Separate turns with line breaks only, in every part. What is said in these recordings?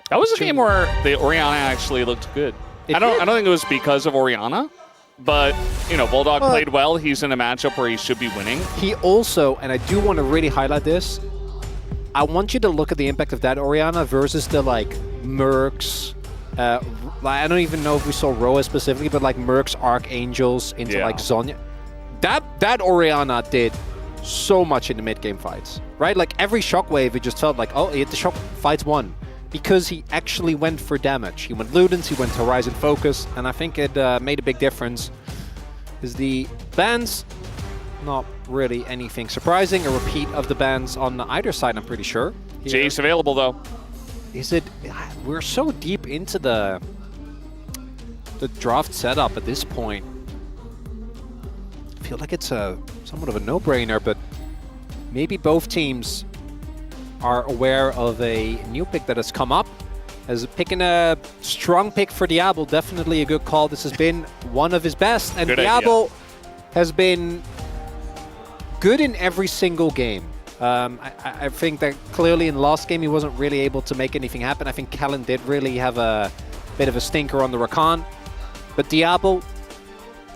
That was a game where the Orianna actually looked good. I don't think it was because of Orianna, but you know, Bulldog played well. He's in a matchup where he should be winning.
He also, and I do want to really highlight this, I want you to look at the impact of that Orianna versus the like Mercs. I don't even know if we saw Roa specifically, but like Mercs, Archangels into like Zhonya. That Orianna did so much in the mid game fights, right? Like every shockwave, it just felt like, oh, he hit the shock, fights won. Because he actually went for damage. He went Ludens, he went Horizon Focus, and I think it made a big difference. Is the bans, not really anything surprising. A repeat of the bans on either side, I'm pretty sure.
Jace available though.
Is it? We're so deep into the draft setup at this point. I feel like it's somewhat of a no-brainer, but maybe both teams are aware of a new pick that has come up. As picking a strong pick for Diablo, definitely a good call. This has been one of his best, and Diablo has been good in every single game. I think that clearly in the last game he wasn't really able to make anything happen. I think Callan did really have a bit of a stinker on the Rakan, but Diablo,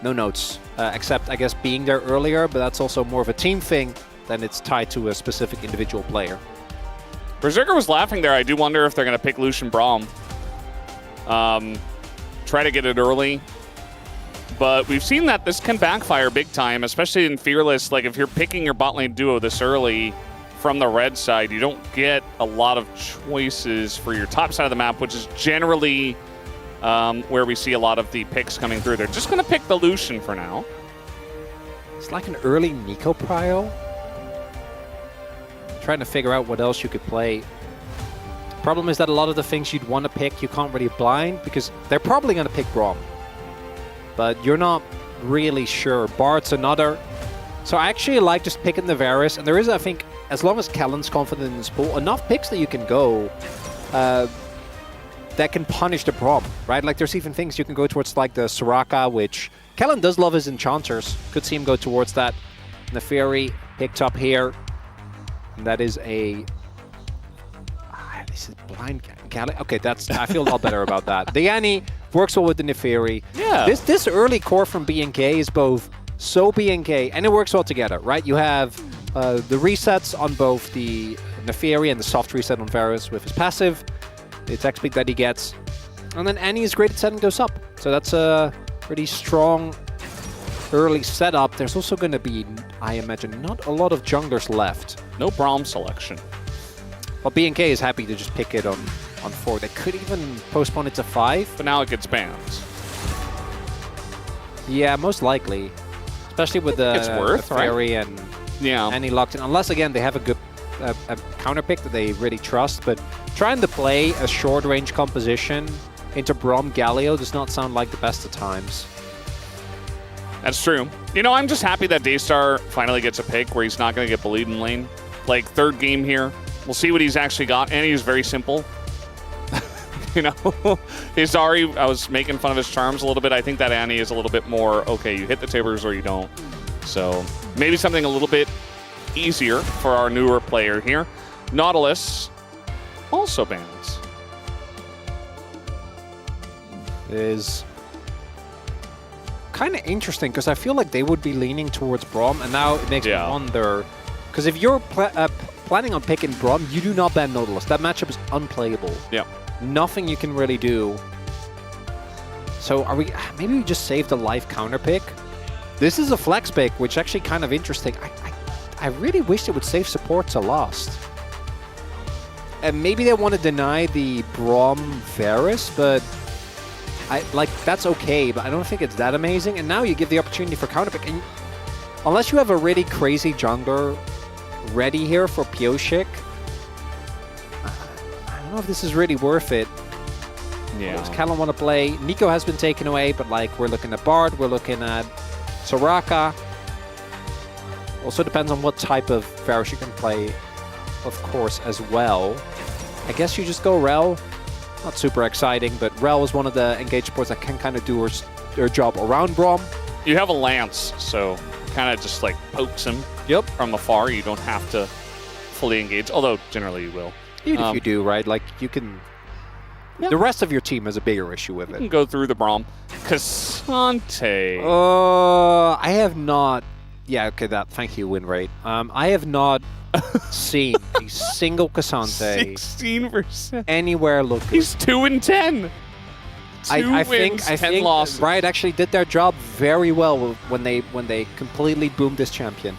no notes, except I guess being there earlier, but that's also more of a team thing than it's tied to a specific individual player.
Berserker was laughing there. I do wonder if they're going to pick Lucian Braum. Try to get it early. But we've seen that this can backfire big time, especially in Fearless. Like, if you're picking your bot lane duo this early from the red side, you don't get a lot of choices for your top side of the map, which is generally where we see a lot of the picks coming through. They're just going to pick the Lucian for now.
It's like an early Nico prio. Trying to figure out what else you could play. Problem is that a lot of the things you'd want to pick, you can't really blind, because they're probably going to pick Braum. But you're not really sure. Bard's another. So I actually like just picking the Varus, and there is, I think, as long as Callan's confident in this pool, enough picks that you can go that can punish the Braum, right? Like there's even things you can go towards like the Soraka, which Callan does love his enchanters. Could see him go towards that. Neferi picked up here. And that is a... this is blind Callan. Okay, that's... I feel a lot better about that. The Annie works well with the Neferi.
Yeah.
This early core from BNK is both so BNK, and it works well together, right? You have the resets on both the Neferi and the soft reset on Varus with his passive, the attack speed that he gets. And then Annie is great at setting those up. So that's a pretty strong early setup. There's also going to be, I imagine, not a lot of junglers left.
No Braum selection.
Well, BNK is happy to just pick it on 4. They could even postpone it to 5.
But now it gets banned.
Yeah, most likely. Especially with the Fairy and Annie locked in. Unless, again, they have a good a counter pick that they really trust. But trying to play a short-range composition into Braum Galio does not sound like the best of times.
That's true. You know, I'm just happy that Daystar finally gets a pick where he's not going to get bullied in lane. Like, third game here. We'll see what he's actually got. And he's very simple. You know, he's already, I was making fun of his charms a little bit. I think that Annie is a little bit more, okay, you hit the timbers or you don't. So maybe something a little bit easier for our newer player here. Nautilus also bans.
Is kind of interesting because I feel like they would be leaning towards Braum, and now it makes me wonder. Because if you're planning on picking Braum, you do not ban Nautilus. That matchup is unplayable.
Yeah.
Nothing you can really do. So are we? Maybe we just save the life counter pick. This is a flex pick, which actually kind of interesting. I really wish they would save support to last. And maybe they want to deny the Braum Varus, but that's okay, but I don't think it's that amazing. And now you give the opportunity for counterpick. And unless you have a really crazy jungler ready here for Pioshik, I don't know if this is really worth it.
Yeah.
Does Callan want to play? Nico has been taken away, but like we're looking at Bard, we're looking at Soraka. Also depends on what type of Varus you can play, of course, as well. I guess you just go Rel. Not super exciting, but Rel is one of the engaged supports that can kind of do their job around Braum.
You have a Lance, so kind of just like pokes him from afar. You don't have to fully engage, although generally you will.
Even if you do, right? Like you can
Yeah.
The rest of your team has a bigger issue with
You
it.
can go through the Braum. Cassante.
I have not. Yeah, okay. Thank you, win rate. I have not seen a single Cassante
16%.
anywhere look good.
He's 2-10.
I
think 10 losses.
Riot actually did their job very well when they completely boomed this champion.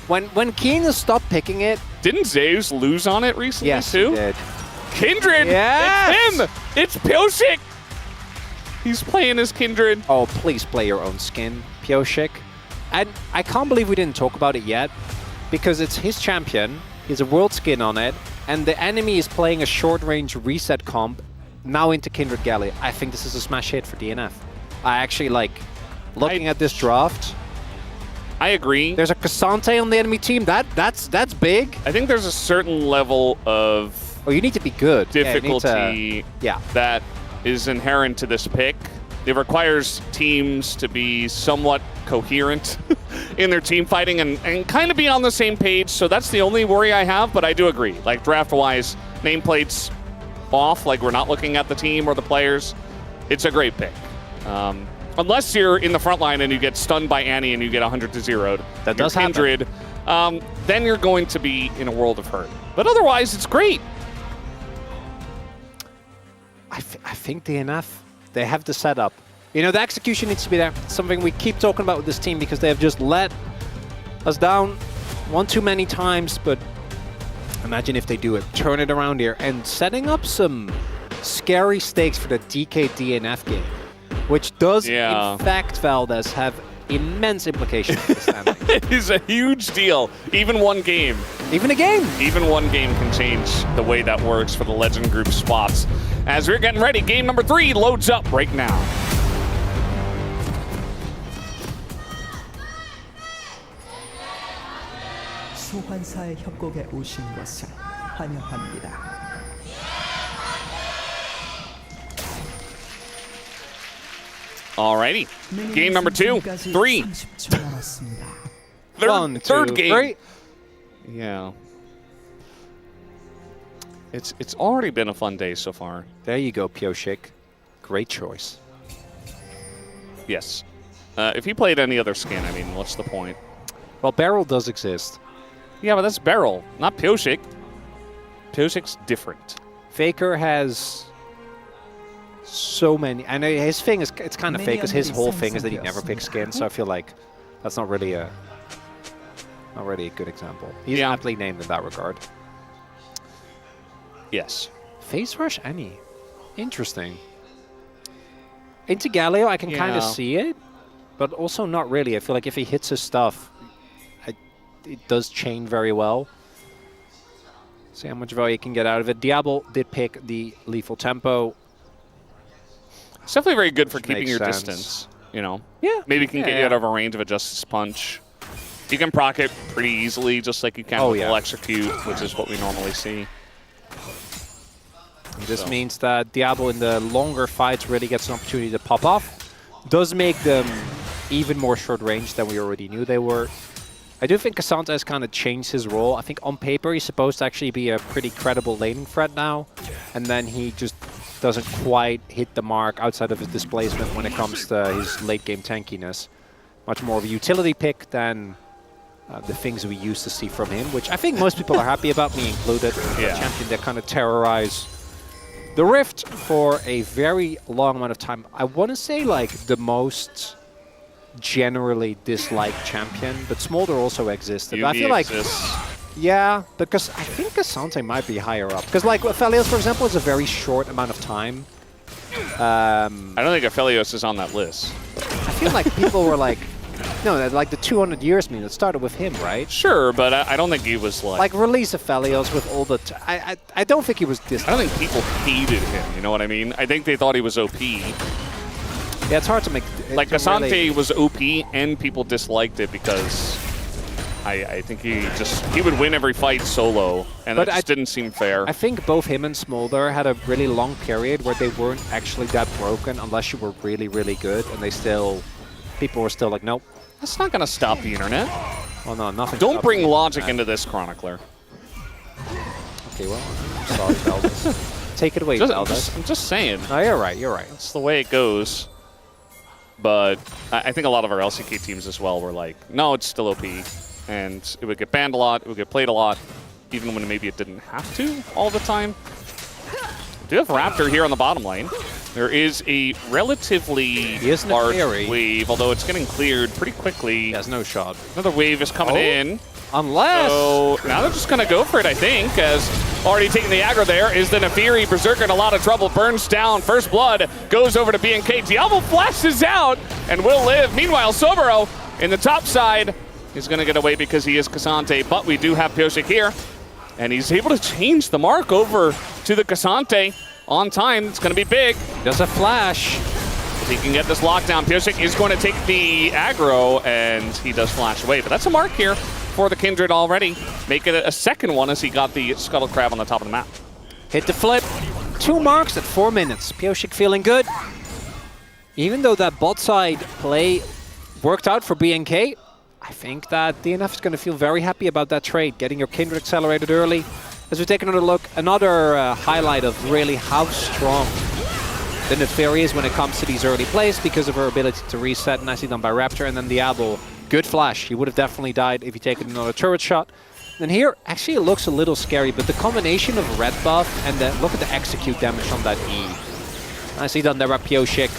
when Keen stopped picking it,
Didn't Zeus lose on it recently
yes,
too?
he did.
Kindred!
Yes!
It's him! It's Pioshik! He's playing as Kindred.
Oh, please play your own skin, Pioshik. And I can't believe we didn't talk about it yet, because it's his champion, he has a world skin on it, and the enemy is playing a short-range reset comp now into Kindred Galley. I think this is a smash hit for DNF. I actually like looking at this draft.
I agree.
There's a Cassante on the enemy team. That's big.
I think there's a certain level of
Oh, you need to be good.
difficulty that is inherent to this pick. It requires teams to be somewhat coherent in their team fighting and kind of be on the same page. So that's the only worry I have, but I do agree. Like draft-wise, nameplates off, like we're not looking at the team or the players. It's a great pick. Unless you're in the front line and you get stunned by Annie and you get 100-0'd.
That does happen.
Kindred, then you're going to be in a world of hurt. But otherwise, it's great.
I think DNF, they have the setup. You know, the execution needs to be there. Something we keep talking about with this team because they have just let us down one too many times. But imagine if they do it. Turn it around here and setting up some scary stakes for the DK DNF game, which does, in fact, Valdez, have immense implications for the standing.
It is a huge deal. Even one game.
Even a game.
Even one game can change the way that works for the Legend Group spots. As we're getting ready, game number 3 loads up right now.
소환사의 협곡에 오신 것을 환영합니다.
Alrighty. Game number 2, 3.
30초 남았습니다.
Third game.
3.
Yeah. It's already been a fun day so far.
There you go, Pioshik. Great choice.
Yes. If he played any other skin, I mean, what's the point?
Well, Barrel does exist.
Yeah, but that's Beryl, not Pioshik. Pioshik's different.
Faker has so many. I know his thing is it's kind of fake because his whole thing is that he never picks skins. So I feel like that's not really a good example. He's aptly named in that regard.
Yes.
Face Rush Annie. Interesting. Into Galio, I can kind of see it, but also not really. I feel like if he hits his stuff, it does chain very well. See how much value you can get out of it. Diablo did pick the lethal tempo.
It's definitely very good for keeping your distance, you know?
Yeah.
Maybe can get you out of a range of a Justice Punch. You can proc it pretty easily, just like you can with Electrocute, which is what we normally see.
This means that Diablo in the longer fights really gets an opportunity to pop off. Does make them even more short range than we already knew they were. I do think Cassante has kind of changed his role. I think on paper he's supposed to actually be a pretty credible laning threat now. And then he just doesn't quite hit the mark outside of his displacement when it comes to his late game tankiness. Much more of a utility pick than the things we used to see from him, which I think most people are happy about, me included. A champion that kind of terrorized the Rift for a very long amount of time. I want to say like the most generally disliked champion, but Smolder also existed.
UV
I feel like,
exists.
because I think Cassante might be higher up. Because like Aphelios, for example, is a very short amount of time.
I don't think Aphelios is on that list.
I feel like people were like, no, like the 200 years meme, it started with him, right?
Sure, but I don't think he was like...
Like release Aphelios with all the... I don't think he was
I don't think people hated him, you know what I mean? I think they thought he was OP.
Yeah, it's hard to make...
Like, Cassante was OP and people disliked it because I think he would win every fight solo, and that just didn't seem fair.
I think both him and Smolder had a really long period where they weren't actually that broken unless you were really, really good, and they still... People were still like, nope.
That's not going to stop the internet.
Oh, no, nothing.
Don't bring logic into this, Chronicler.
Okay, well, I'm sorry, Valdez. take it away, Valdez.
I'm just saying.
No, you're right. You're right.
That's the way it goes. But I think a lot of our LCK teams as well were like, no, it's still OP. And it would get banned a lot. It would get played a lot, even when maybe it didn't have to all the time. We do have Raptor here on the bottom lane. There is a relatively large wave, although it's getting cleared pretty quickly.
He has no shot.
Another wave is coming in.
Unless...
So now they're just going to go for it, I think, as already taking the aggro there is the Nefiri. Berserker in a lot of trouble, burns down. First blood goes over to BNK. Diablo flashes out and will live. Meanwhile, Sobero in the top side is going to get away because he is Cassante, but we do have Pyosik here, and he's able to change the mark over to the Cassante on time. It's going to be big.
There's a flash.
If he can get this lockdown, Pyosik is going to take the aggro, and he does flash away. But that's a mark here for the Kindred already. Make it a second one as he got the Scuttle Crab on the top of the map.
Hit the flip. 2 marks at 4 minutes. Pyosik feeling good. Even though that bot side play worked out for BNK, I think that DNF is going to feel very happy about that trade, getting your Kindred accelerated early. As we take another look, another highlight of really how strong the Nefiri is when it comes to these early plays because of her ability to reset, nicely done by Raptor, and then Diablo. Good flash. He would have definitely died if he taken another turret shot. And here, actually it looks a little scary, but the combination of red buff and the, look at the execute damage on that E. Nicely done there by Pyosik.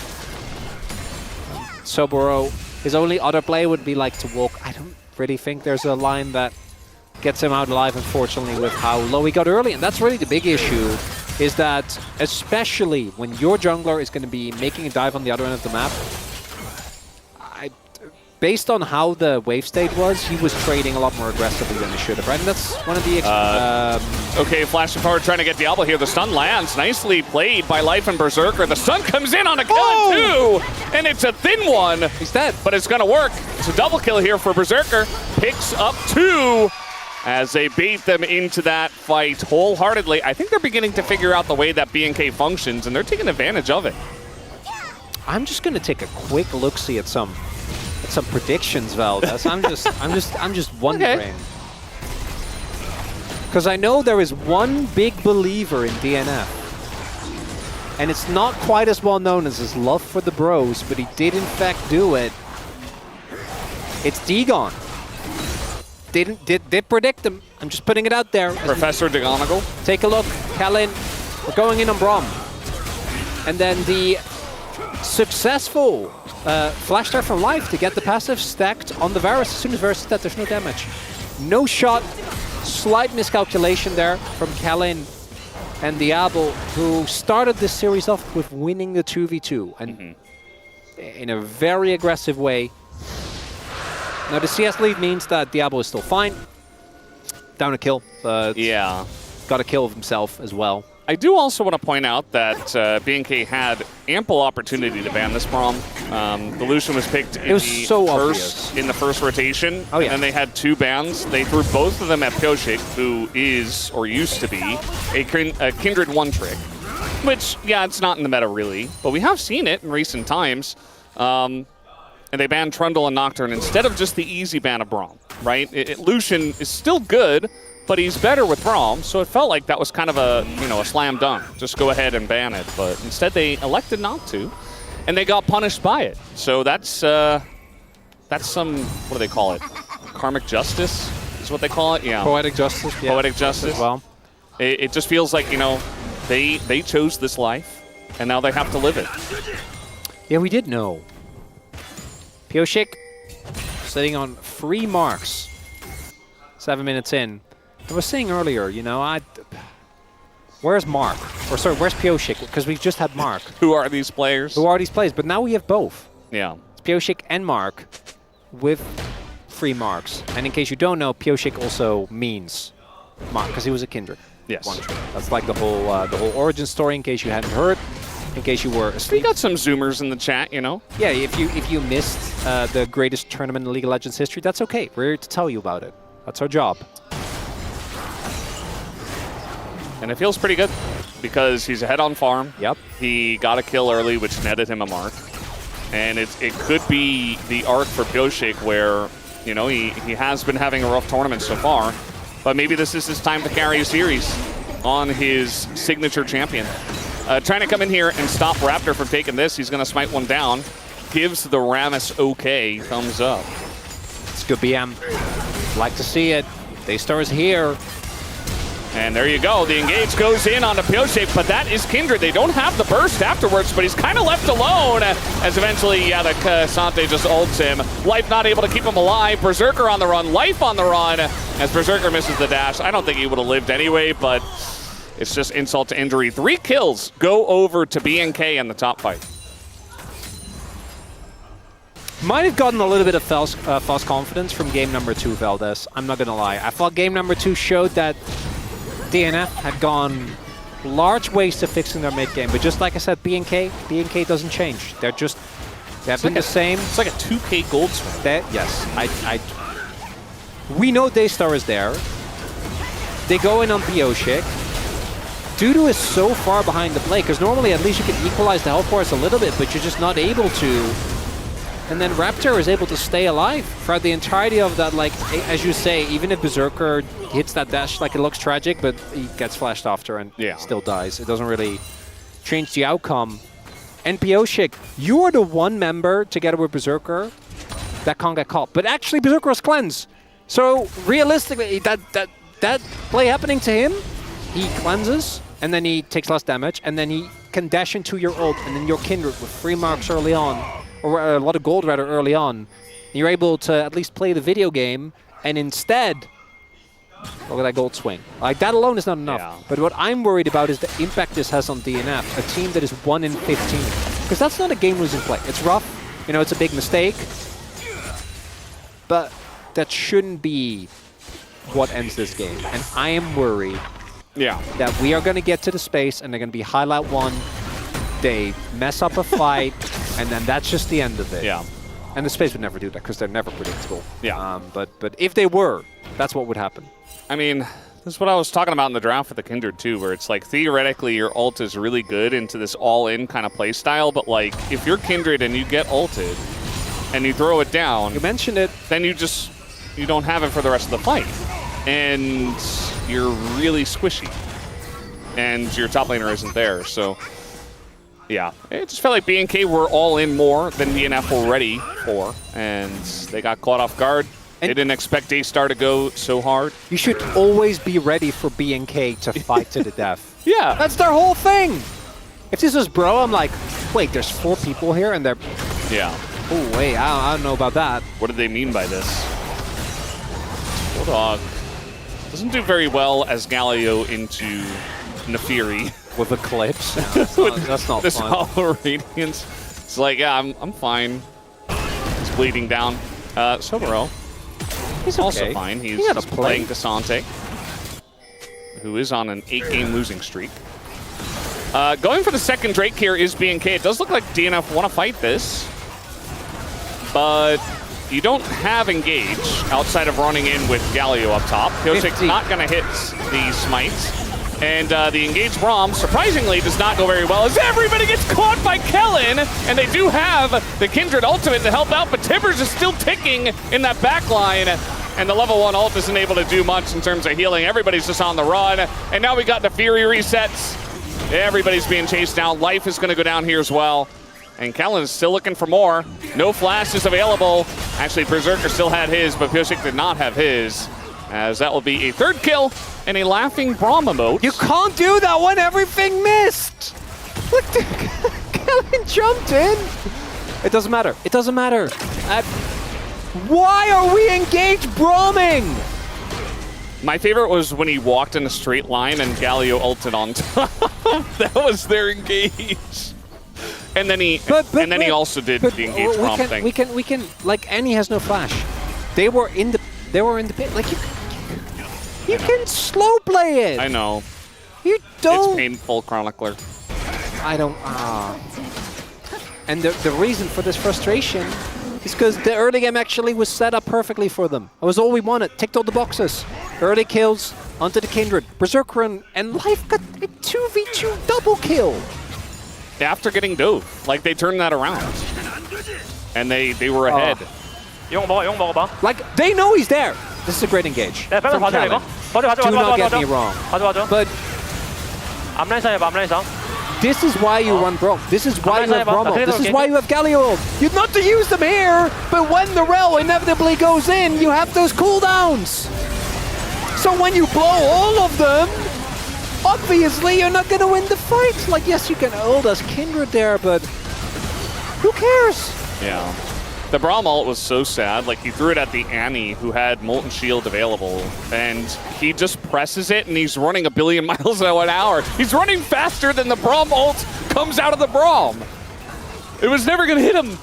Sobero, his only other play would be like to walk. I don't really think there's a line that gets him out alive, unfortunately, with how low he got early. And that's really the big issue, is that especially when your jungler is going to be making a dive on the other end of the map, based on how the wave state was, he was trading a lot more aggressively than he should have, right? And that's one of the...
okay, Flash of Power trying to get Diablo here. The stun lands. Nicely played by Life and Berserker. The stun comes in on a kill too, and it's a thin one.
He's dead.
But it's going to work. It's a double kill here for Berserker. Picks up 2 as they bait them into that fight wholeheartedly. I think they're beginning to figure out the way that BNK functions, and they're taking advantage of it.
I'm just going to take a quick look-see at some predictions, Valdez. I'm just wondering. Because I know there is one big believer in DNF. And it's not quite as well known as his love for the bros, but he did in fact do it. It's Degon. Did predict him. I'm just putting it out there.
Professor DeGonagall.
Take a look. Kalin, we're going in on Braum. And then the successful flash start from Life to get the passive stacked on the Varus. As soon as Varus is dead, there's no damage. No shot. Slight miscalculation there from Kalin and Diablo, who started this series off with winning the 2v2 and in a very aggressive way. Now the CS lead means that Diablo is still fine. Down a kill, but
yeah,
got a kill of himself as well.
I do also want to point out that BNK had ample opportunity to ban this Braum. The Lucian was picked in the first rotation, and then they had 2 bans. They threw both of them at Pyosik, who is, or used to be, a Kindred one-trick. Which, yeah, it's not in the meta really, but we have seen it in recent times. And they banned Trundle and Nocturne instead of just the easy ban of Braum, right? Lucian is still good, but he's better with Braum, so it felt like that was kind of a, a slam dunk. Just go ahead and ban it, but instead they elected not to, and they got punished by it. So that's some, what do they call it? Karmic justice is what they call it? Yeah.
Poetic justice. Yeah.
Poetic justice.
Well,
it just feels like, they chose this life, and now they have to live it.
Yeah, we did know. Pyosik sitting on 3 marks. 7 minutes in. I was saying earlier, where's Mark? Or sorry, where's Pyosik? Because we've just had Mark.
Who are these players?
Who are these players? But now we have both.
Yeah.
It's Pyosik and Mark with 3 marks. And in case you don't know, Pyosik also means Mark, because he was a Kindred.
Yes.
That's like the whole origin story, in case you hadn't heard. In case you were asleep.
We got some Zoomers in the chat,
Yeah, if you missed the greatest tournament in League of Legends history, that's okay. We're here to tell you about it. That's our job.
And it feels pretty good because he's ahead on farm.
Yep.
He got a kill early, which netted him a mark. And it could be the arc for Pyosik where, he has been having a rough tournament so far. But maybe this is his time to carry a series. on his signature champion. Trying to come in here and stop Raptor from taking this. He's going to smite one down. Gives the Rammus okay. Thumbs up.
It's good BM. Like to see it. Daystar is here.
And there you go. The engage goes in onto Pyosik, but that is Kindred. They don't have the burst afterwards, but he's kind of left alone as eventually, yeah, the Sante just ults him. Life not able to keep him alive. Berserker on the run. Life on the run as Berserker misses the dash. I don't think he would have lived anyway, but it's just insult to injury. 3 kills go over to BNK in the top fight.
Might have gotten a little bit of false confidence from game number 2, Valdez. I'm not going to lie. I thought game number 2 showed that DNF had gone large ways to fixing their mid game, but just like I said, BNK doesn't change. They have been the same.
It's like a 2K gold swing.
Yes, we know Daystar is there. They go in on Pyosik. Dudu is so far behind the play, because normally at least you can equalize the health bars a little bit, but you're just not able to. And then Raptor is able to stay alive throughout the entirety of that, like, as you say, even if Berserker hits that dash, like, it looks tragic, but he gets flashed after and still dies. It doesn't really change the outcome. And Pyosik, you are the one member, together with Berserker, that can't get caught. But actually, Berserker has cleanse. So, realistically, that play happening to him, he cleanses, and then he takes less damage, and then he can dash into your ult, and then your Kindred with 3 marks early on, or a lot of gold rather early on. You're able to at least play the video game, and instead, look at that gold swing. Like, that alone is not enough.
Yeah.
But what I'm worried about is the impact this has on DNF, a team that is 1 in 15. Because that's not a game-losing play. It's rough, you know, it's a big mistake, but that shouldn't be what ends this game. And I am worried that we are going to get to the space, and they're going to be highlight 1. They mess up a fight, and then that's just the end of it.
Yeah.
And the space would never do that because they're never predictable.
Yeah.
But if they were, that's what would happen.
I mean, this is what I was talking about in the draft with the Kindred too, where it's like theoretically your ult is really good into this all-in kind of play style, but like if you're Kindred and you get ulted and you throw it down,
you mentioned it,
then you don't have it for the rest of the fight, and you're really squishy, and your top laner isn't there. So. Yeah, it just felt like BNK were all in more than DNF were ready for, and they got caught off guard. And they didn't expect Daystar to go so hard.
You should always be ready for BNK to fight to the death.
Yeah.
That's their whole thing. If this was Bro, I'm like, wait, there's 4 people here, and they're...
Yeah.
Oh, wait, I don't know about that.
What do they mean by this? Bulldog doesn't do very well as Galio into Nefiri.
With Eclipse? No, that's not
this
fun.
Hollow Radiance. It's like, yeah, I'm fine. He's bleeding down. Sobero.
He's
also
okay.
fine. He's
He
just playing Desante, who is on an 8-game losing streak. Going for the second Drake here is BNK. It does look like DNF want to fight this, but you don't have engage outside of running in with Galio up top. Pyosik not going to hit the smites. And the engaged Braum, surprisingly, does not go very well as everybody gets caught by Kellen. And they do have the Kindred ultimate to help out, but Tibbers is still ticking in that back line. And the level 1 ult isn't able to do much in terms of healing. Everybody's just on the run. And now we got the Fury resets. Everybody's being chased down. Life is going to go down here as well. And Kellen is still looking for more. No flash is available. Actually, Berserker still had his, but Pyosik did not have his. As that will be a 3rd kill and a laughing Braum emote.
You can't do that when everything missed! Look, Kellen jumped in! It doesn't matter. It doesn't matter. Why are we engaged Brauming?
My favorite was when he walked in a straight line and Galio ulted on top. That was their engage. And then he he also did the engage Braum thing.
We can like Annie has no flash. They were in the pit. Like you can slow play it.
I know.
You don't.
It's painful, Chronicler.
I don't. And the reason for this frustration is because the early game actually was set up perfectly for them. It was all we wanted. Ticked all the boxes. Early kills onto the Kindred. Berserker and Life got a 2v2 double kill.
After getting dove, like they turned that around, and they were ahead.
용 먹어봐.
Like they know he's there. This is a great engage.
네,
from Kellen.
봐줘.
Do not get me wrong.
봐줘.
But
앞라인상 해봐, 앞라인상.
This is why you run Brom. This is why you have Bromo. This is why you have Galio. You'd not to use them here, but when the Rel inevitably goes in, you have those cooldowns. So when you blow all of them, obviously you're not going to win the fight. Like, yes, you can ult as Kindred there, but who cares?
Yeah. The Braum ult was so sad. Like, he threw it at the Annie, who had Molten Shield available, and he just presses it, and he's running 1 billion miles an hour. He's running faster than the Braum ult comes out of the Braum. It was never going to hit him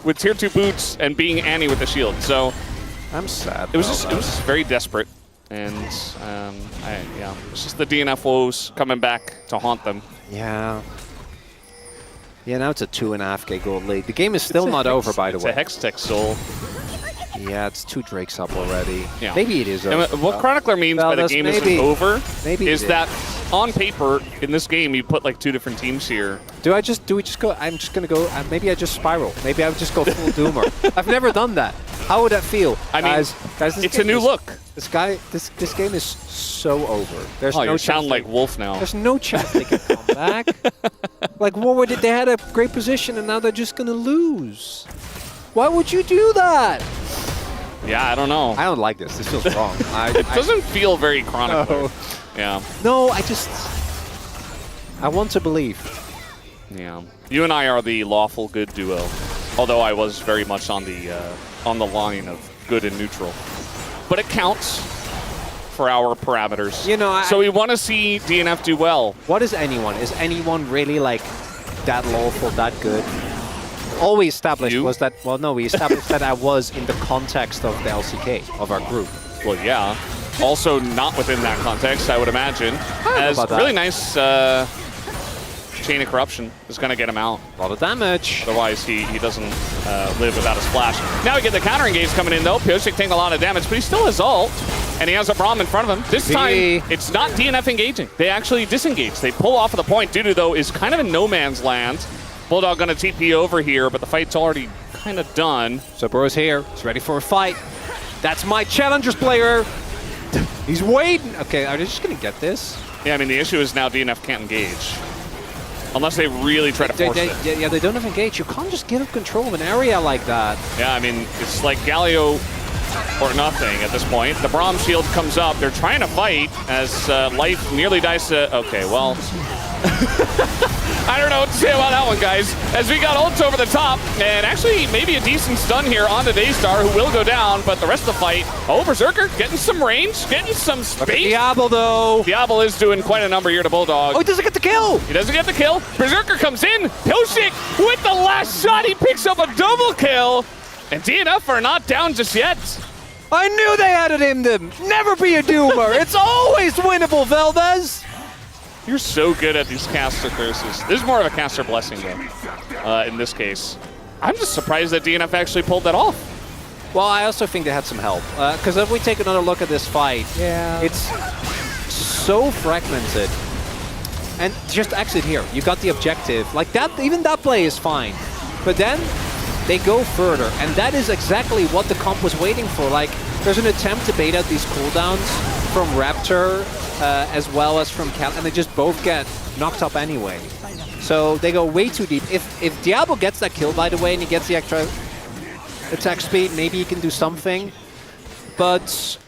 with tier 2 boots and being Annie with the shield. So
I'm sad.
it was just very desperate, and yeah, it's just the DNF woes coming back to haunt them.
Yeah. Yeah, now it's a 2.5k gold lead. The game is still not over, by the way.
It's a Hextech Soul.
Yeah, it's 2 Drakes up already.
Yeah.
Maybe it is over.
And what Chronicler means by the game isn't over is that on paper, in this game, you put like 2 different teams here.
Do we just go, I'm just going to go, maybe I just spiral. Maybe I would just go full Doomer. I've never done that. How would that feel?
I mean,
guys,
it's a new look.
This game is so over. There's no
you
chance
sound like Wolf now.
There's no chance they can come back. Like, what would they had a great position and now they're just going to lose. Why would you do that?
Yeah, I don't know.
I don't like this. This feels wrong.
It doesn't feel very Chronicler.
No.
Yeah.
No, I want to believe.
Yeah. You and I are the lawful good duo. Although I was very much on the line of good and neutral. But it counts for our parameters.
You know,
so we want to see DNF do well.
What is anyone? Is anyone really like that lawful, that good? All we established was that, well, no, we established that I was in the context of the LCK, of our group.
Well, yeah. Also not within that context, I would imagine. As really nice Chain of Corruption is going to get him out.
A lot of damage.
Otherwise, he doesn't live without his flash. Now we get the counter engage coming in, though. Pyosik taking a lot of damage, but he still has ult. And he has a Braum in front of him. This time, it's not DNF engaging. They actually disengage. They pull off of the point. Dudu, though, is kind of in no man's land. Bulldog going to TP over here, but the fight's already kind of done.
So Bro's here. He's ready for a fight. That's my challengers player. He's waiting. Okay, are they just going to get this?
Yeah, I mean, the issue is now DNF can't engage. Unless they really try to force it.
Yeah, they don't have engage. You can't just give up control of an area like that.
Yeah, I mean, it's like Galio or nothing at this point. The Braum shield comes up. They're trying to fight as life nearly dies to... Okay, well... I don't know what to say about that one, guys. As we got ults over the top, and actually maybe a decent stun here onto Daystar, who will go down, but the rest of the fight... Oh, Berserker getting some range, getting some space.
Diablo, though.
Diablo is doing quite a number here to Bulldog.
Oh, he doesn't get the kill.
He doesn't get the kill. Berserker comes in. Pyosik with the last shot. He picks up a double kill. And DNF are not down just yet.
I knew they had it in them. Never be a doomer. It's always winnable, Valdez.
You're so good at these caster curses. This is more of a caster blessing, though, in this case. I'm just surprised that DNF actually pulled that off.
Well, I also think they had some help. Because if we take another look at this fight, it's so fragmented. And just exit here. You got the objective. Like that, even that play is fine. But then they go further. And that is exactly what the comp was waiting for. Like, there's an attempt to bait out these cooldowns from Raptor as well as from Cal, and they just both get knocked up anyway. So they go way too deep. If Diablo gets that kill, by the way, and he gets the extra attack speed, maybe he can do something. But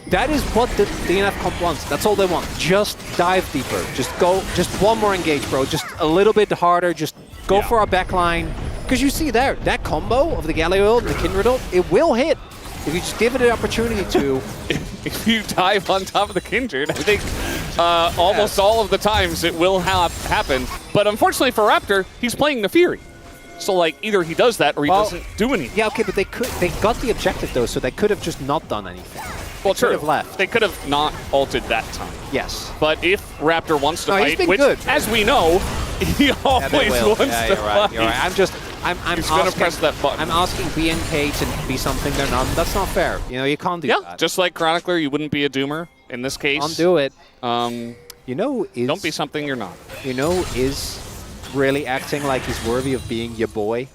that is what the DNF comp wants. That's all they want. Just dive deeper. Just go, just one more engage, bro. Just a little bit harder. Just go for our backline. Because you see there, that combo of the Galio ult, the Kindred ult, it will hit. If you just give it an opportunity to.
If you dive on top of the Kindred, I think almost all of the times it will happen. But unfortunately for Raptor, he's playing the Fury. So like either he does that or he doesn't do anything.
Yeah, okay, but they got the objective though, so they could have just not done anything.
Well,
true. Could have left.
They could have not ulted that time.
Yes.
But if Raptor wants to fight, which,
good.
as we know, he always wants to fight.
You're right. I'm
He's going to press that button.
I'm asking BNK to be something they're not. That's not fair. You know, you can't do that.
Just like Chronicler, you wouldn't be a doomer in this case.
Can't do it.
You
know,
don't be something you're not.
You know, is really acting like he's worthy of being your boy.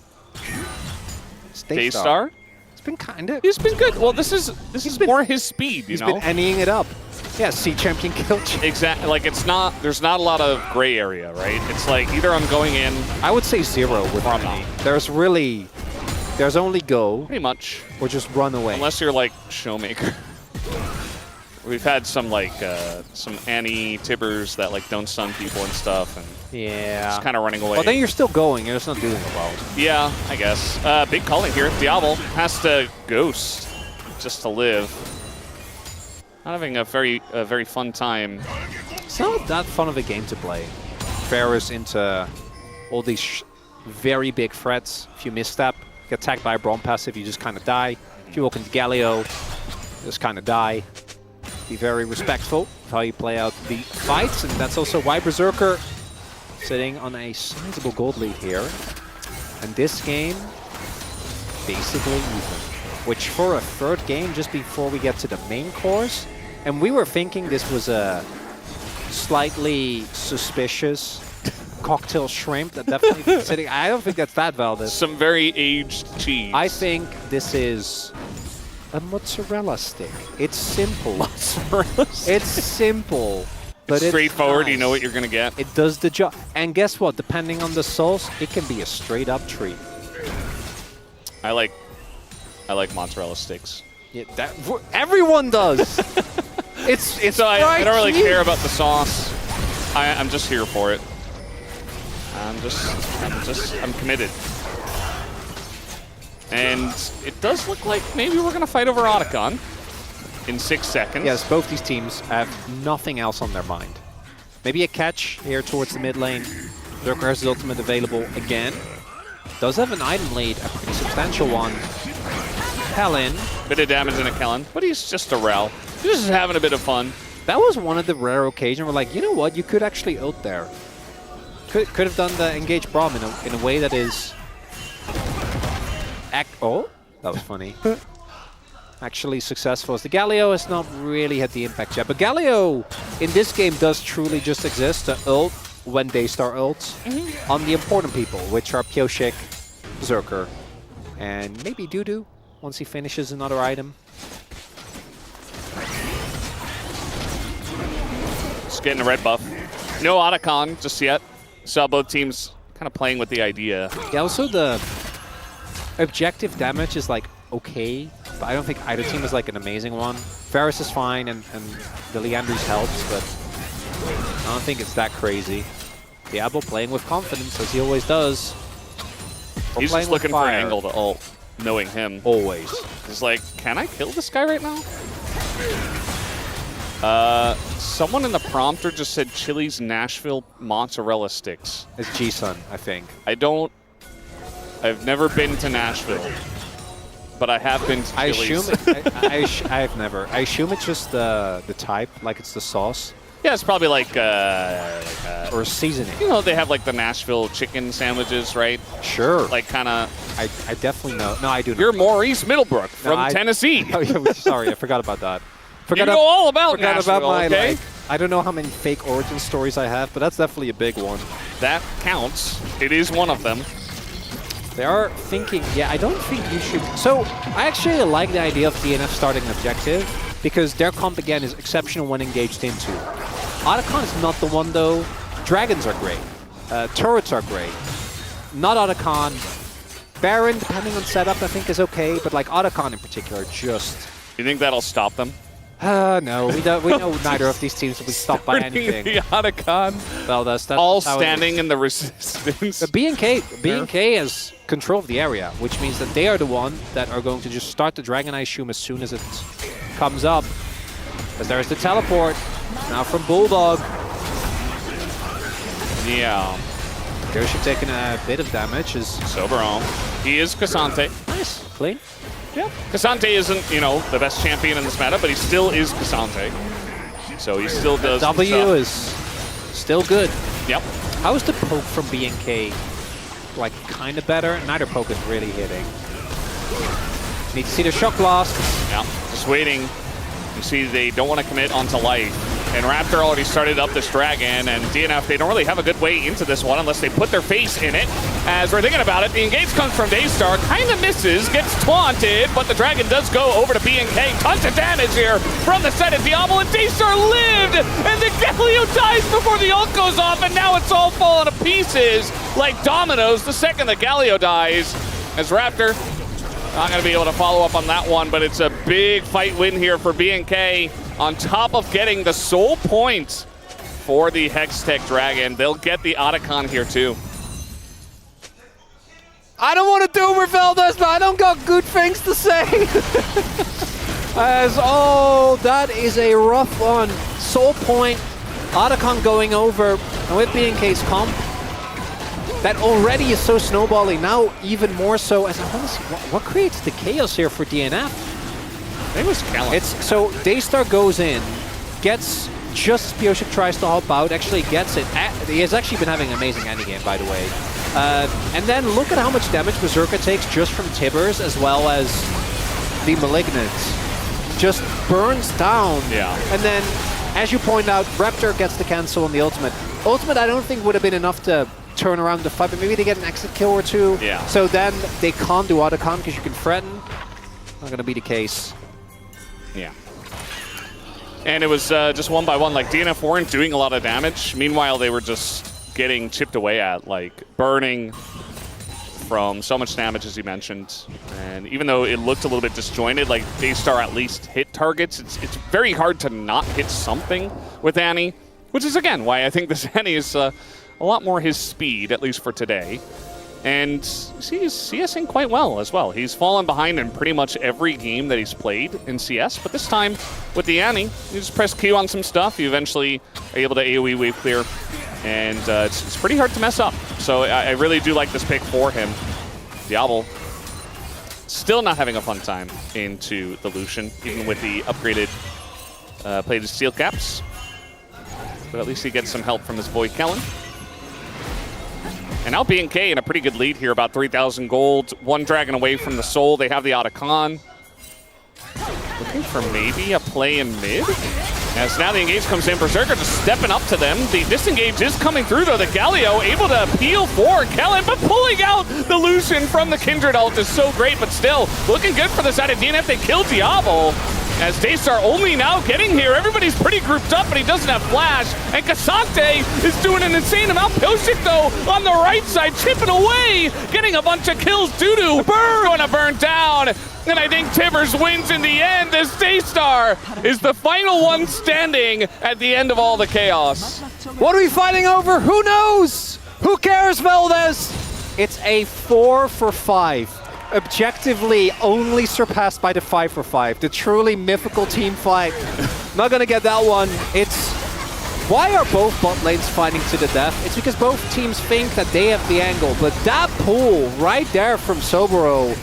Daystar?
It's been kind of.
He's been good. Well, this is more his speed.
He's been anying it up. Yeah, C champion kill.
Exactly. Like it's not. There's not a lot of gray area, right? It's like either I'm going in.
I would say 0 with
Or I'm
me.
not.
There's only go
Pretty much.
or just run away.
Unless you're like Showmaker. We've had some like some Annie Tibbers that like don't stun people and stuff, and
yeah.
just kind of running away.
Well, then you're still going. You're just not doing it well.
Yeah, I guess. Big calling here. Diablo has to ghost just to live. Not having a very fun time.
It's not that fun of a game to play. FEARX into all these very big threats. If you misstep, get attacked by a Braum passive, you just kind of die. If you walk into Galio, just kind of die. Be very respectful of how you play out the fights, and that's also why Berserker sitting on a sizable gold lead here. And this game, basically even. Which for a third game, just before we get to the main course, and we were thinking this was a slightly suspicious cocktail shrimp that definitely sitting. I don't think that's that valid.
Some very aged cheese.
I think this is a mozzarella stick. It's simple.
Mozzarella stick.
It's simple, but
straightforward.
it's nice.
You know what you're gonna get.
It does the job. And guess what? Depending on the sauce, it can be a straight up treat.
I like mozzarella sticks.
Yeah, everyone does. it's
So I don't really
cheese.
care about the sauce. I'm just here for it. I'm committed. And it does look like maybe we're gonna fight over Otacon in 6 seconds.
Yes, both these teams have nothing else on their mind. Maybe a catch here towards the mid lane. Berserker has his ultimate available again. Does have an item lead, a pretty substantial one. Helen.
Bit of damage in a Kellen, but he's just a Rel. He's just having a bit of fun.
That was one of the rare occasions where, like, you know what? You could actually ult there. Could have done the engage Braum in a way that is... Oh, that was funny. Actually successful. As the Galio has not really had the impact yet. But Galio in this game does truly just exist to ult when Daystar ults on the important people, which are Pioshik, Berserker, and maybe Dudu once he finishes another item.
Just getting a red buff. No Otacon just yet. Saw both teams kind of playing with the idea.
Yeah, also the objective damage is like okay, but I don't think either team is like an amazing one. FEARX is fine and the Leandris helps, but I don't think it's that crazy. Diablo playing with confidence as he always does.
He's just looking for an angle to ult, knowing him.
Always.
He's like, can I kill this guy right now? Someone in the prompter just said Chili's Nashville mozzarella sticks.
It's G-Sun, I think.
I've never been to Nashville, but I have been to
I
Chili's.
assume I've never. I assume it's just the type, like it's the sauce.
Yeah, it's probably like
or seasoning.
you know, they have like the Nashville chicken sandwiches, right?
Sure.
Like kind of.
I definitely know. No, I do not.
You're Maurice Middlebrook from
I-
Tennessee.
Oh, yeah, sorry, I forgot about that.
You know all about
Forgot
Nashville,
about my,
okay?
like, I don't know how many fake origin stories I have, but that's definitely a big one.
That counts. It is one of them.
They are thinking, yeah, I don't think you should. So I actually like the idea of DNF starting an objective because their comp again is exceptional when engaged into. Otacon is not the one though. Dragons are great. Turrets are great. Not Otacon. Baron, depending on setup, I think is okay, but like Otacon in particular, just.
You think that'll stop them?
No, we don't. We know neither of these teams will be stopped by anything.
The Otacon.
Well, that's
All
how it
standing
is.
in the resistance.
The BNK has control of the area, which means that they are the one that are going to just start the Dragon, I assume, as soon as it comes up. As there is the teleport, now from Bulldog.
Yeah.
Gershik taking a bit of damage. Is
Soberon. He is Cassante.
nice, clean.
Yeah. Cassante isn't, you know, the best champion in this meta, but he still is Cassante. So he still does
W
stuff.
is still good.
Yep.
How is the poke from BNK? Like, kind of better? Neither poke is really hitting. Need to see the shock blast.
Yeah. Just waiting. You see, they don't want to commit onto life. And Raptor already started up this Dragon, and DNF, they don't really have a good way into this one unless they put their face in it. As we're thinking about it, the engage comes from Daystar, kind of misses, gets taunted, but the Dragon does go over to BNK. Tons of damage here from the side of Diablo, and Daystar lived! And the Galio dies before the ult goes off, and now it's all falling to pieces like dominoes the second the Galio dies. As Raptor, not going to be able to follow up on that one, but it's a big fight win here for BNK. On top of getting the sole point for the Hextech Dragon, they'll get the Otacon here too.
I don't want to doomer Veldas, but I don't got good things to say. Oh, that is a rough one. Sole point, Otacon going over, and with BNK's comp, that already is so snowballing, now even more so. As I want to see, what creates the chaos here for DNF?
I think it was Callum.
It's so Daystar goes in, gets just Pioshik tries to hop out, actually gets it. He has actually been having an amazing ending game, by the way. And then look at how much damage Berserker takes just from Tibbers as well as the Malignant. Just burns down.
Yeah.
And then, as you point out, Raptor gets the cancel on the ultimate. Ultimate, I don't think would have been enough to turn around the fight, but maybe they get an exit kill or two.
Yeah.
So then they can't do Otacon because you can threaten. Not going to be the case.
Yeah. And it was just one by one. Like, DNF weren't doing a lot of damage. Meanwhile, they were just getting chipped away at, like, burning from so much damage, as you mentioned. And even though it looked a little bit disjointed, like, Daystar at least hit targets, it's very hard to not hit something with Annie, which is, again, why I think this Annie is a lot more his speed, at least for today. And he's CSing quite well as well. He's fallen behind in pretty much every game that he's played in CS, but this time with the Annie, you just press Q on some stuff, you eventually are able to AoE wave clear, and it's pretty hard to mess up. So I really do like this pick for him. Diablo still not having a fun time into the Lucian, even with the upgraded plated steel caps. But at least he gets some help from his boy Kellen. And now BNK in a pretty good lead here, about 3,000 gold. One Dragon away from the Soul. They have the Otacon. Looking for maybe a play in mid. As now the engage comes in, Berserker just stepping up to them. The disengage is coming through though. The Galio able to peel for Kellen, but pulling out the Lucian from the Kindred ult is so great, but still looking good for the side of DNF. They kill Diablo. As Daystar only now getting here. Everybody's pretty grouped up, but he doesn't have flash. And Cassante is doing an insane amount. Pioshik, though, on the right side, chipping away, getting a bunch of kills. Dudu going to burn down. And I think Tibbers wins in the end as Daystar is the final one standing at the end of all the chaos.
What are we fighting over? Who knows? Who cares, Veldas? It's a 4 for 5. Objectively only surpassed by the 5 for 5, the truly mythical team fight. Not gonna get that one. It's why are both bot lanes fighting to the death? It's because both teams think that they have the angle, but that pull right there from Soboro,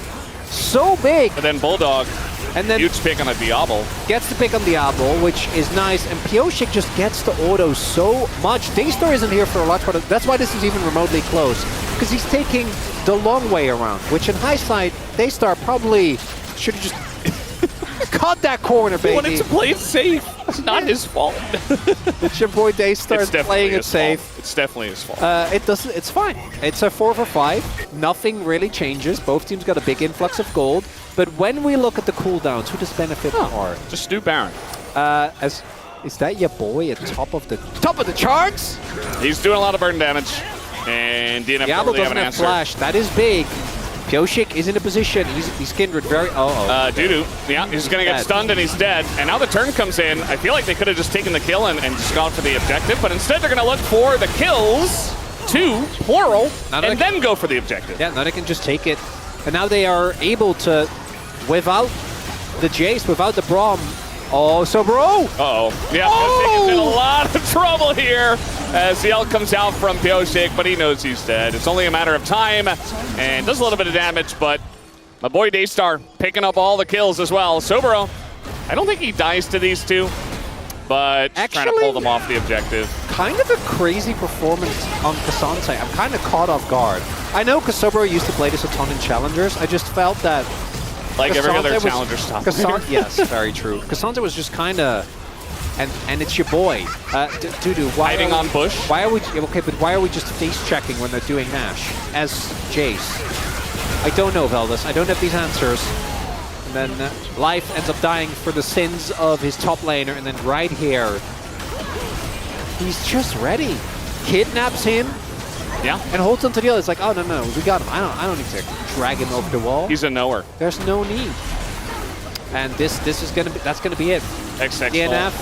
so big.
And then Bulldog,
and then
huge pick on a Diablo.
Gets the pick on Diablo, which is nice, and Pioshik just gets the auto so much. Daystar isn't here for a lot, but that's why this is even remotely close, because he's taking the long way around, which in hindsight, Daystar probably should have just caught that corner, baby.
He wanted to play it safe. It's not his fault.
It's your boy Daystar playing it safe.
It's definitely his fault.
It's fine. It's a 4 for 5. Nothing really changes. Both teams got a big influx of gold. But when we look at the cooldowns, who does benefit more?
Just Stu Baron.
Is that your boy at top of the charts?
He's doing a lot of burn damage. And DNF
Diablo
doesn't have an answer.
flash. That is big. Pioshik is in a position. He's Kindred very...
Dudu. Yeah, he's going to get stunned and he's dead. And now the turn comes in. I feel like they could have just taken the kill and just gone for the objective. But instead they're going to look for the kills, 2, plural, and then go for the objective.
Yeah, now they can just take it. And now they are able to, without the Jace, without the Braum. Oh, so bro!
Uh-oh. Yeah, Pioshik is in a lot of trouble here as the ult comes out from Pioshik, but he knows he's dead. It's only a matter of time, and does a little bit of damage, but my boy Daystar picking up all the kills as well. Soboro, I don't think he dies to these two, but trying to pull them off the objective.
Kind of a crazy performance on Cassante. I'm kind of caught off guard. I know Soboro used to play this a ton in Challengers. I just felt that
like every other Challenger stop.
Yes, very true. Cassante was just kind of and it's your boy. Dudu, why
Hiding on bush.
Why are we okay? But why are we just face checking when they're doing Nash as Jace? I don't know, Veldus. I don't have these answers. And then Life ends up dying for the sins of his top laner, and then right here, he's just ready. Kidnaps him.
Yeah.
And holds on to the other. It's like, oh no, we got him. I don't need to drag him over the wall.
He's a knower.
There's no need. And this is that's gonna be it.
XX
DNF.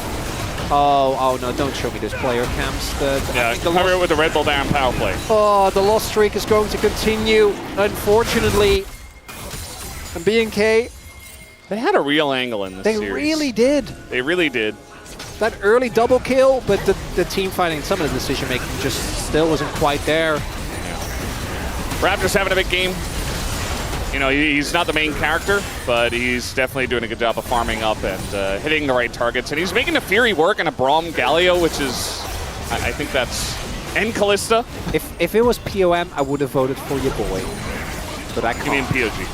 Oh no! Don't show me this player camps.
Cover it with the Red Bull Baron power play.
Oh, the loss streak is going to continue. Unfortunately, and BNK.
They had a real angle in this series.
They really did.
They really did.
That early double kill, but the team fighting and some of the decision making just still wasn't quite there.
Raptors having a big game. You know, he's not the main character, but he's definitely doing a good job of farming up and hitting the right targets. And he's making a Fury work and a Braum Galio, which is, I think that's, and Callista.
If it was POM, I would have voted for your boy. But I can't.
You mean POG?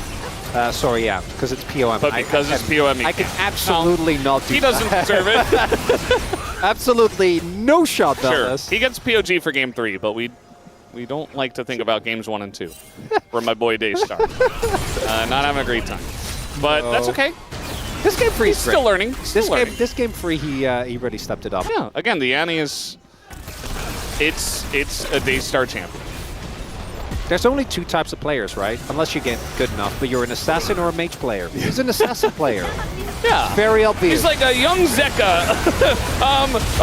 Sorry, yeah, because it's POM.
But because it's POM,
I can absolutely not do
He doesn't deserve it.
Absolutely no shot, Veldus.
Sure, he gets POG for game 3, but we don't like to think about games 1 and 2 for my boy Daystar. Not having a great time. But that's okay.
This game free is
still learning.
This game free, he really stepped it up.
Yeah, again, the Annie is... It's a Daystar champion.
There's only 2 types of players, right? Unless you get good enough, but you're an assassin or a mage player. He's an assassin player.
Yeah.
Very obvious.
He's like a young Zeka.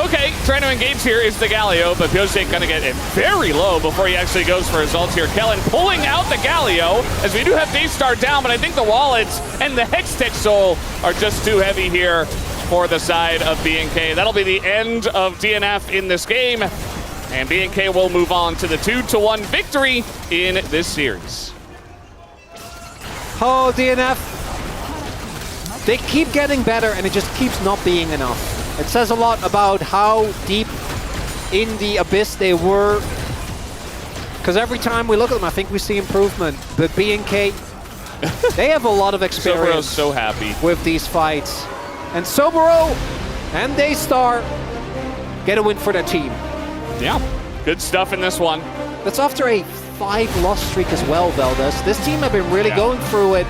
Okay, trying to engage here is the Galio, but Piojik gonna get it very low before he actually goes for his ult here. Kellen pulling out the Galio, as we do have Daystar down, but I think the wallets and the Hextech Soul are just too heavy here for the side of BNK. That'll be the end of DNF in this game. And BNK will move on to the 2-1 victory in this series.
Oh, DNF. They keep getting better, and it just keeps not being enough. It says a lot about how deep in the abyss they were. Because every time we look at them, I think we see improvement. But BNK, they have a lot of experience
so happy
with these fights. And Soboro and Daystar get a win for their team.
Yeah, good stuff in this one.
That's after a 5-loss streak as well, Veldus. This team have been really going through it.